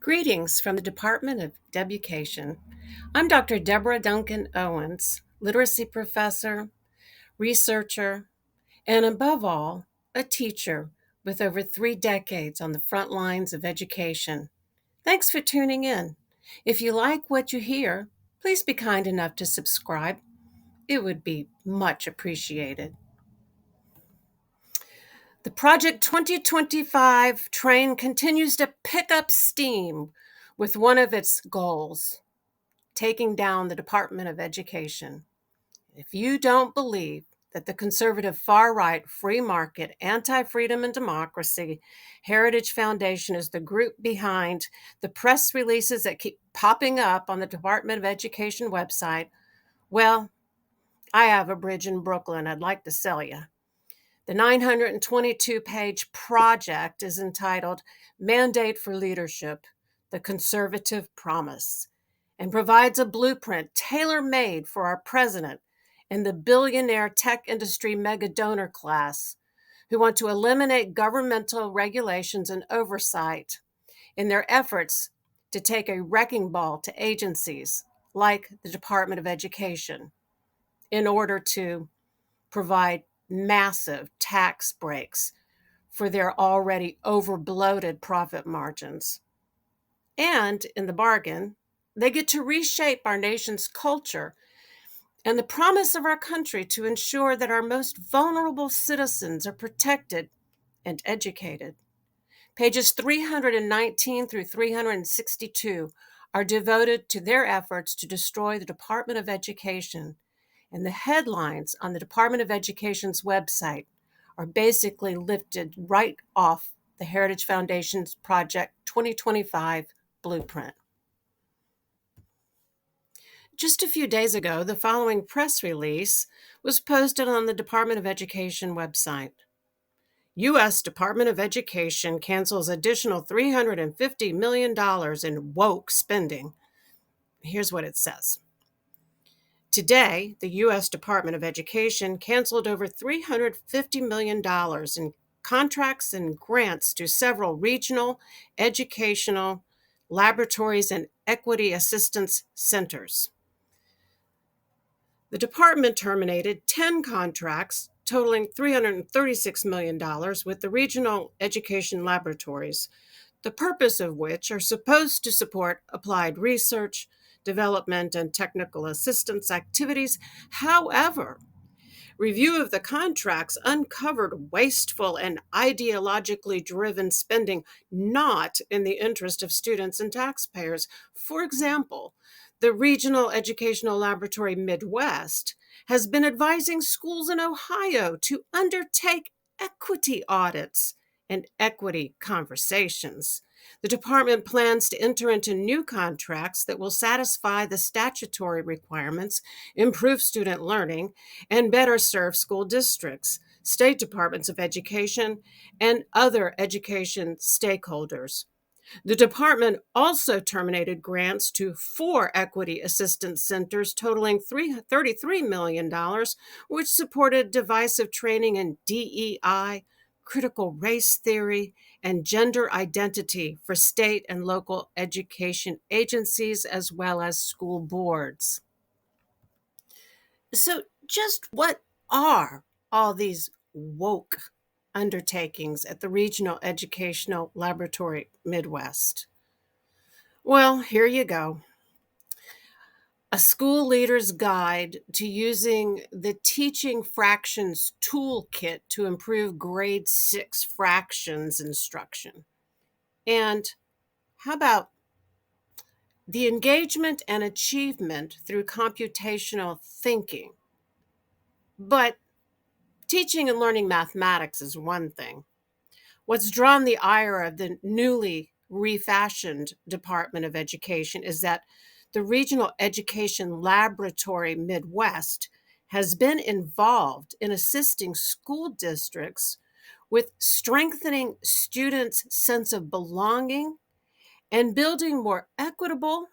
Greetings from the Department of Education. I'm Dr. Deborah Duncan Owens, literacy professor, researcher, and above all, a teacher with over 3 decades on the front lines of education. Thanks for tuning in. If you like what you hear, please be kind enough to subscribe. It would be much appreciated. The Project 2025 train continues to pick up steam with one of its goals: taking down the Department of Education. If you don't believe that the conservative far right, free market, anti freedom and democracy Heritage Foundation is the group behind the press releases that keep popping up on the Department of Education website, well, I have a bridge in Brooklyn I'd like to sell you. The 922-page project is entitled Mandate for Leadership: The Conservative Promise, and provides a blueprint tailor-made for our president and the billionaire tech industry mega donor class who want to eliminate governmental regulations and oversight in their efforts to take a wrecking ball to agencies like the Department of Education in order to provide massive tax breaks for their already over-bloated profit margins. And in the bargain, they get to reshape our nation's culture and the promise of our country to ensure that our most vulnerable citizens are protected and educated. Pages 319 through 362 are devoted to their efforts to destroy the Department of Education, and the headlines on the Department of Education's website are basically lifted right off the Heritage Foundation's Project 2025 blueprint. Just a few days ago, the following press release was posted on the Department of Education website. U.S. Department of Education cancels additional $350 million in woke spending. Here's what it says. Today, the U.S. Department of Education canceled over $350 million in contracts and grants to several regional educational laboratories and equity assistance centers. The department terminated 10 contracts totaling $336 million with the regional education laboratories, the purpose of which are supposed to support applied research, development, and technical assistance activities. However, review of the contracts uncovered wasteful and ideologically driven spending not in the interest of students and taxpayers. For example, the Regional Educational Laboratory Midwest has been advising schools in Ohio to undertake equity audits and equity conversations. The department plans to enter into new contracts that will satisfy the statutory requirements, improve student learning, and better serve school districts, state departments of education, and other education stakeholders. The department also terminated grants to 4 equity assistance centers totaling $33 million, which supported divisive training in DEI, critical race theory, and gender identity for state and local education agencies as well as school boards. So, just what are all these woke undertakings at the Regional Educational Laboratory Midwest? Well, here you go. A school leader's guide to using the teaching fractions toolkit to improve grade 6 fractions instruction. And how about the engagement and achievement through computational thinking? But teaching and learning mathematics is one thing. What's drawn the ire of the newly refashioned Department of Education is that the Regional Education Laboratory Midwest has been involved in assisting school districts with strengthening students' sense of belonging and building more equitable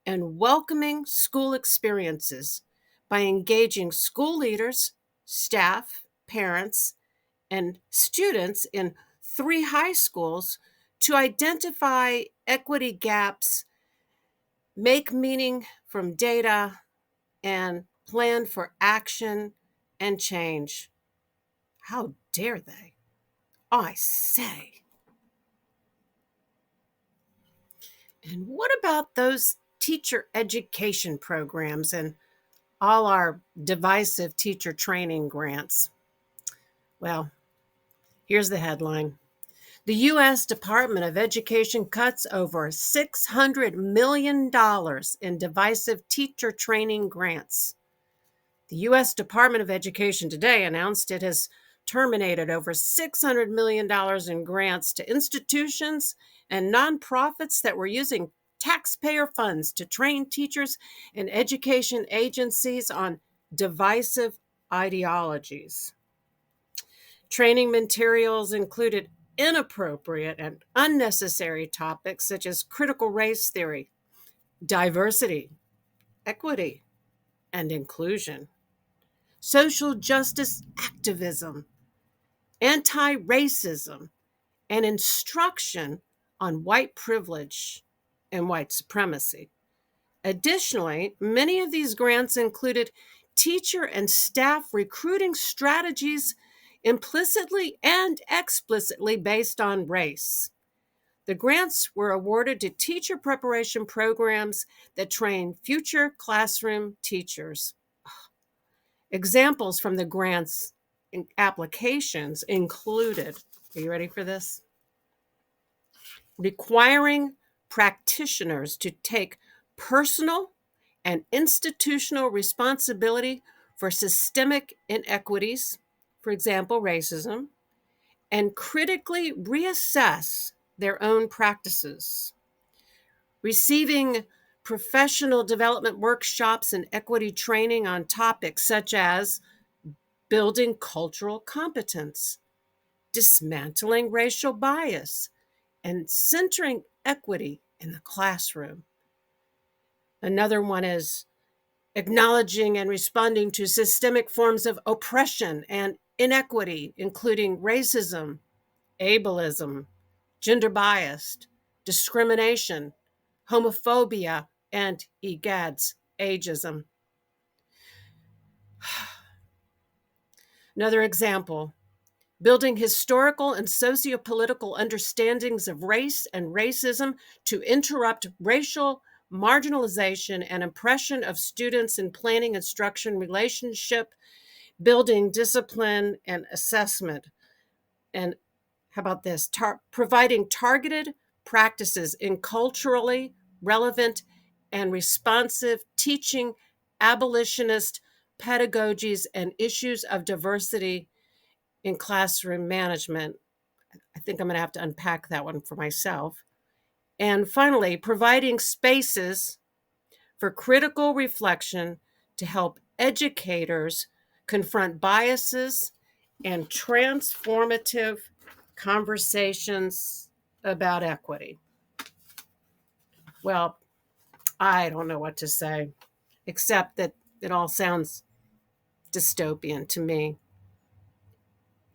and welcoming school experiences by engaging school leaders, staff, parents, and students in 3 high schools to identify equity gaps, make meaning from data, and plan for action and change. How dare they? I say. And what about those teacher education programs and all our divisive teacher training grants? Well, here's the headline. The U.S. Department of Education cuts over $600 million in divisive teacher training grants. The U.S. Department of Education today announced it has terminated over $600 million in grants to institutions and nonprofits that were using taxpayer funds to train teachers and education agencies on divisive ideologies. Training materials included inappropriate and unnecessary topics such as critical race theory, diversity, equity, and inclusion, social justice activism, anti-racism, and instruction on white privilege and white supremacy. Additionally, many of these grants included teacher and staff recruiting strategies implicitly and explicitly based on race. The grants were awarded to teacher preparation programs that train future classroom teachers. Examples from the grants applications included, are you ready for this? Requiring practitioners to take personal and institutional responsibility for systemic inequities, for example, racism, and critically reassess their own practices. Receiving professional development workshops and equity training on topics such as building cultural competence, dismantling racial bias, and centering equity in the classroom. Another one is acknowledging and responding to systemic forms of oppression and inequity, including racism, ableism, gender bias, discrimination, homophobia, and EGADS, ageism. Another example, building historical and sociopolitical understandings of race and racism to interrupt racial marginalization and oppression of students in planning instruction relationship, building discipline and assessment. And how about this? Providing targeted practices in culturally relevant and responsive teaching, abolitionist pedagogies, and issues of diversity in classroom management. I think I'm going to have to unpack that one for myself. And finally, providing spaces for critical reflection to help educators confront biases and transformative conversations about equity. Well, I don't know what to say, except that it all sounds dystopian to me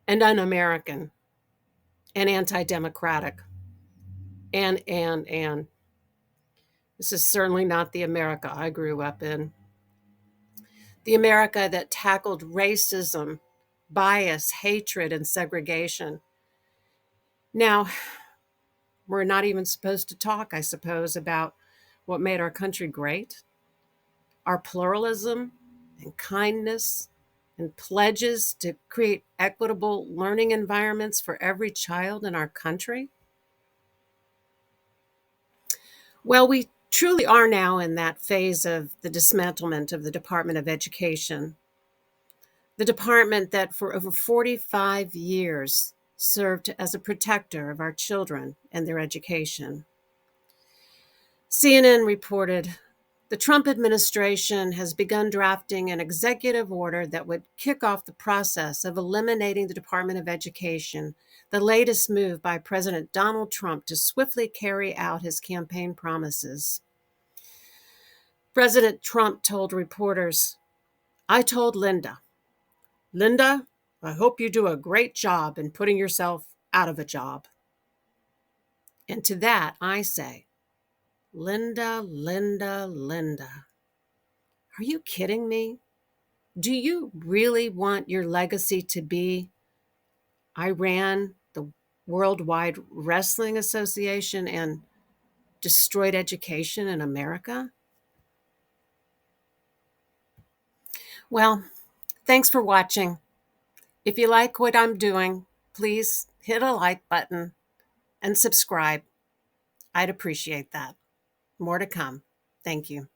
and un-American and anti-democratic. And this is certainly not the America I grew up in. The America that tackled racism, bias, hatred, and segregation. Now, we're not even supposed to talk, I suppose, about what made our country great, our pluralism and kindness and pledges to create equitable learning environments for every child in our country. Well, we truly are now in that phase of the dismantlement of the Department of Education, the department that for over 45 years served as a protector of our children and their education. CNN reported the Trump administration has begun drafting an executive order that would kick off the process of eliminating the Department of Education, the latest move by President Donald Trump to swiftly carry out his campaign promises. President Trump told reporters, "I told Linda, I hope you do a great job in putting yourself out of a job." And to that, I say, Linda, Linda, Linda, are you kidding me? Do you really want your legacy to be I ran the Worldwide Wrestling Association and destroyed education in America? Well, thanks for watching. If you like what I'm doing, please hit a like button and subscribe. I'd appreciate that. More to come. Thank you.